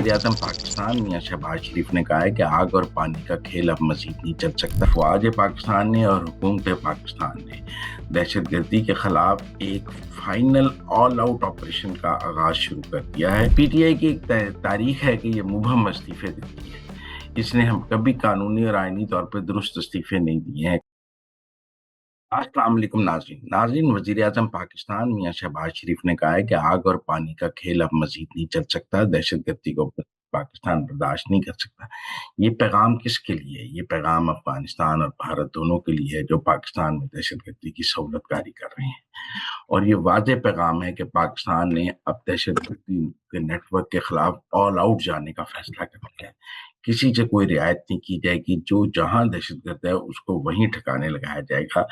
वज़ीर आज़म पाकिस्तान मियां शहबाज शरीफ ने कहा है कि आग और पानी का खेल अब मजीद नहीं चल सकता। फ़ौज पाकिस्तान ने और हुकूमत पाकिस्तान ने दहशतगर्दी के खिलाफ एक फाइनल ऑल आउट ऑपरेशन का आगाज शुरू कर दिया है। पीटीआई की एक तारीख है कि ये मुबहम इस्तीफे देती है। इसने हम कभी कानूनी और आईनी तौर पर दुरुस्त इस्तीफे नहीं दिए हैं। अस्सलाम वालेकुम नाज़रीन, वज़ीर आज़म पाकिस्तान मियां शहबाज शरीफ ने कहा है कि आग और पानी का खेल अब मजीद नहीं चल सकता। दहशतगर्दी को पाकिस्तान बर्दाश्त नहीं कर सकता। ये पैगाम किसके लिए है? ये पैगाम अफगानिस्तान और भारत दोनों के लिए है जो पाकिस्तान में दहशतगर्दी की सहूलतकारी कर रहे हैं। और ये वाज़ेह पैगाम है कि पाकिस्तान ने अब दहशतगर्दी के नेटवर्क के खिलाफ ऑल आउट जाने का फैसला कर लिया है। किसी से कोई रियायत नहीं की जाएगी। जो जहां दहशतगर्द है उसको वहीं ठिकाने लगाया जाएगा।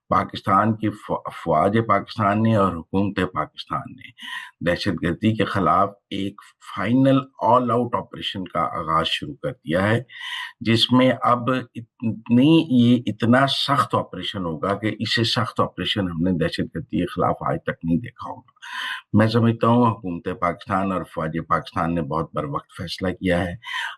पाकिस्तान की फ़ौज पाकिस्तान ने और हुकूमत पाकिस्तान ने दहशतगर्दी के खिलाफ एक फाइनल ऑल आउट ऑपरेशन का आगाज शुरू कर दिया है, जिसमें अब ये इतना सख्त ऑपरेशन होगा कि इससे सख्त ऑपरेशन हमने दहशतगर्दी के खिलाफ आज तक नहीं देखा होगा। मैं समझता हूँ हुकूमत पाकिस्तान और फ़ौज पाकिस्तान ने बहुत बर वक्त फैसला किया है।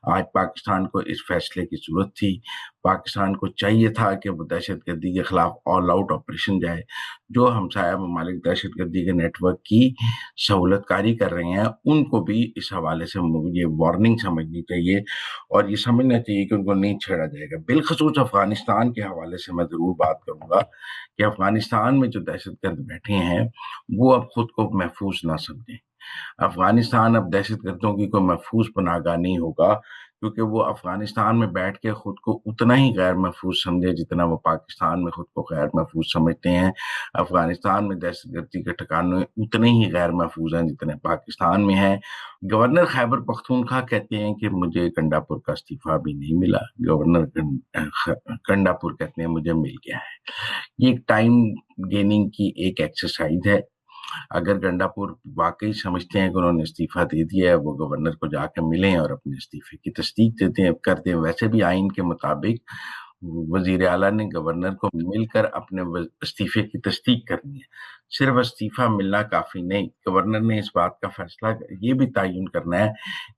आज पाकिस्तान को इस फैसले की जरूरत थी। पाकिस्तान को चाहिए था कि वो दहशतगर्दी के खिलाफ ऑल आउट ऑपरेशन जाए। जो हमसाया ममालिक दहशतगर्दी के नेटवर्क की सहूलतकारी कर रहे हैं, उनको भी इस हवाले से ये वार्निंग समझनी चाहिए और ये समझना चाहिए कि उनको नहीं छेड़ा जाएगा। बिलखसूस अफगानिस्तान के हवाले से मैं जरूर बात करूंगा कि अफगानिस्तान में जो दहशतगर्द बैठे हैं वो अब खुद को महफूज ना समझें। अफगानिस्तान अब दहशतगर्दों की कोई महफूज पनाहगाह नहीं होगा, क्योंकि वो अफगानिस्तान में बैठ के खुद को उतना ही गैर महफूज समझे जितना वो पाकिस्तान में खुद को गैर महफूज समझते हैं। अफगानिस्तान में दहशतगर्दी के ठिकाने उतने ही गैर महफूज हैं जितने पाकिस्तान में हैं। गवर्नर खैबर पख्तूनख्वा कहते हैं कि मुझे गंडापुर का इस्तीफा भी नहीं मिला। गवर्नर गंडापुर कहते हैं मुझे मिल गया है। ये टाइम गेनिंग की एक एक्सरसाइज है। अगर गंडापुर वाकई समझते हैं कि उन्होंने इस्तीफा दे दिया है, वो गवर्नर को जाकर मिलें और अपने इस्तीफे की तस्दीक देते हैं कर दें। वैसे भी आइन के मुताबिक वजीर आला ने गवर्नर को मिलकर अपने इस्तीफे की तस्दीक करनी है। सिर्फ इस्तीफा मिलना काफी नहीं, गवर्नर ने इस बात का फैसला ये भी तयन करना है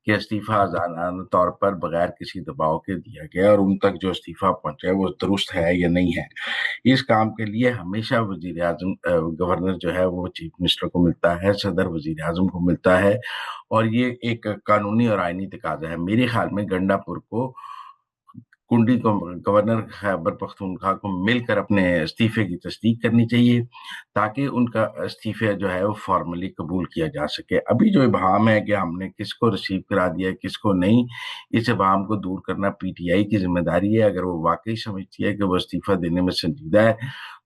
कि इस्तीफा आज़ादाना तौर पर बगैर किसी दबाव के दिया गया और उन तक जो इस्तीफा पहुंचा वो दुरुस्त है या नहीं है। इस काम के लिए हमेशा वजीर आजम गवर्नर जो है वो चीफ मिनिस्टर को मिलता है, सदर वजीर आजम को मिलता है और ये एक कानूनी और आईनी तकाजा है। मेरे ख्याल में गंडापुर को कुंडी को गवर्नर खैबर पख्तूनख्वा को मिलकर अपने इस्तीफे की तस्दीक करनी चाहिए ताकि उनका इस्तीफा जो है वो फॉर्मली कबूल किया जा सके। अभी जो इबाम है कि हमने किसको रिसीव करा दिया किसको नहीं, इस इबाम को दूर करना पीटीआई की जिम्मेदारी है। अगर वो वाकई समझती है कि वो इस्तीफा देने में संजीदा है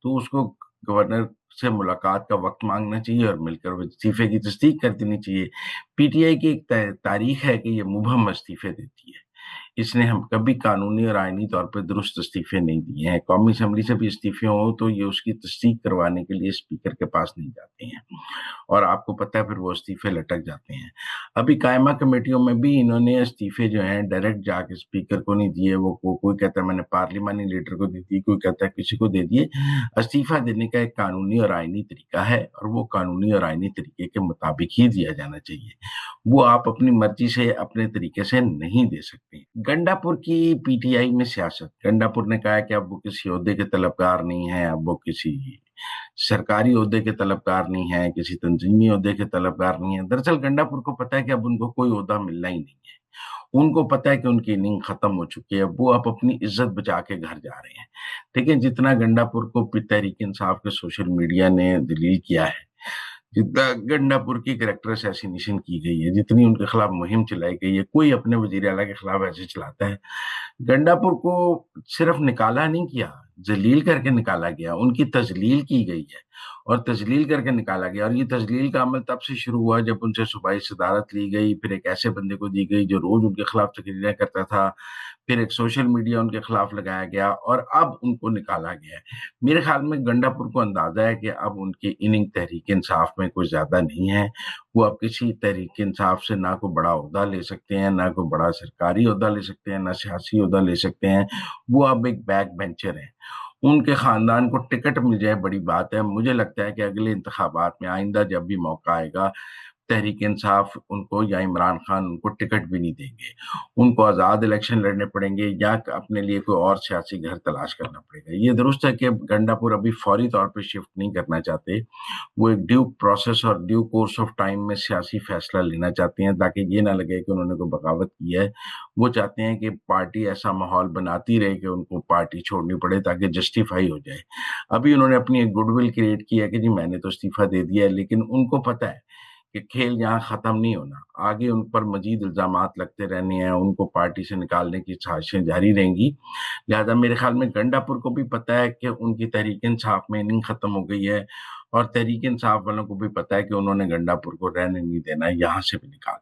तो उसको गवर्नर से मुलाकात का वक्त मांगना चाहिए और मिलकर वो इस्तीफे की तस्दीक कर देनी चाहिए। पीटीआई की एक तारीख है कि ये मुबहम इस्तीफे देती है। इसने हम कभी कानूनी और आईनी तौर पर दुरुस्त इस्तीफे नहीं दिए हैं। कौमी असम्बली से भी इस्तीफे हो तो ये उसकी तस्दीक करवाने के लिए स्पीकर के पास नहीं जाते हैं और आपको पता है फिर वो इस्तीफे लटक जाते हैं। अभी कायमा कमेटियों में भी इन्होंने इस्तीफे जो हैं डायरेक्ट जाके स्पीकर को नहीं दिए। वो कोई कहता है मैंने पार्लिमानी लीडर को दे दी, कोई कहता है किसी को दे दिए। इस्तीफा देने का एक कानूनी और आईनी तरीका है और वो कानूनी और आईनी तरीके के मुताबिक ही दिया जाना चाहिए। वो आप अपनी मर्जी से अपने तरीके से नहीं दे सकते। गंडापुर की पीटीआई में सियासत, गंडापुर ने कहा है कि अब वो किसी ओहदे के तलबगार नहीं है, अब वो किसी सरकारी ओहदे के तलबगार नहीं है, किसी तंजीमी ओहदे के तलबगार नहीं है। दरअसल गंडापुर को पता है कि अब उनको कोई ओहदा मिलना ही नहीं है। उनको पता है कि उनकी इनिंग खत्म हो चुकी है। वो अब अपनी इज्जत बचा के घर जा रहे हैं। ठीक है, जितना गंडापुर को तहरीक इंसाफ के सोशल मीडिया ने दलील किया है, जितना गंडापुर की कैरेक्टर असैसिनेशन की गई है, जितनी उनके खिलाफ मुहिम चलाई गई है, कोई अपने वजीर आला के खिलाफ ऐसे चलाता है। गंडापुर को सिर्फ निकाला नहीं किया, जलील करके निकाला गया, उनकी तजलील की गई है और तजलील करके निकाला गया। और ये तजलील का अमल तब से शुरू हुआ जब उनसे सूबाई सदारत ली गई, फिर एक ऐसे बंदे को दी गई जो रोज उनके खिलाफ तकरीरें करता था, फिर एक सोशल मीडिया उनके खिलाफ लगाया गया और अब उनको निकाला गया है। मेरे ख्याल में गंडापुर को अंदाजा है कि अब उनकी इनिंग तहरीक इंसाफ में कुछ ज्यादा नहीं है। वो अब किसी तहरीक इंसाफ से ना कोई बड़ा ओहदा ले सकते हैं, ना कोई बड़ा सरकारी ओहदा ले सकते हैं, ना सियासी ओहदा ले सकते हैं। वो अब एक बैक बेंचर हैं। उनके खानदान को टिकट मिल जाए बड़ी बात है। मुझे लगता है कि अगले इंतखाबात में आइंदा जब भी मौका आएगा तहरीक इंसाफ उनको या इमरान खान उनको टिकट भी नहीं देंगे, उनको आज़ाद इलेक्शन लड़ने पड़ेंगे या अपने लिए कोई और सियासी घर तलाश करना पड़ेगा। ये दुरुस्त है कि गंडापुर अभी फौरी तौर पे शिफ्ट नहीं करना चाहते, वो एक ड्यू प्रोसेस और ड्यू कोर्स ऑफ टाइम में सियासी फैसला लेना चाहते हैं ताकि ये ना लगे कि उन्होंने कोई बगावत की है। वो चाहते हैं कि पार्टी ऐसा माहौल बनाती रहे कि उनको पार्टी छोड़नी पड़े ताकि जस्टिफाई हो जाए। अभी उन्होंने अपनी एक गुडविल क्रिएट की है कि जी मैंने तो इस्तीफा दे दिया है, लेकिन उनको पता है कि खेल यहाँ खत्म नहीं होना, आगे उन पर मजीद इल्जामात लगते रहने हैं, उनको पार्टी से निकालने की साजिशें जारी रहेंगी। लिहाजा मेरे ख्याल में गंडापुर को भी पता है कि उनकी तहरीक इंसाफ में इनिंग खत्म हो गई है, और तहरीक इंसाफ वालों को भी पता है कि उन्होंने गंडापुर को रहने नहीं देना है, यहाँ से भी निकाल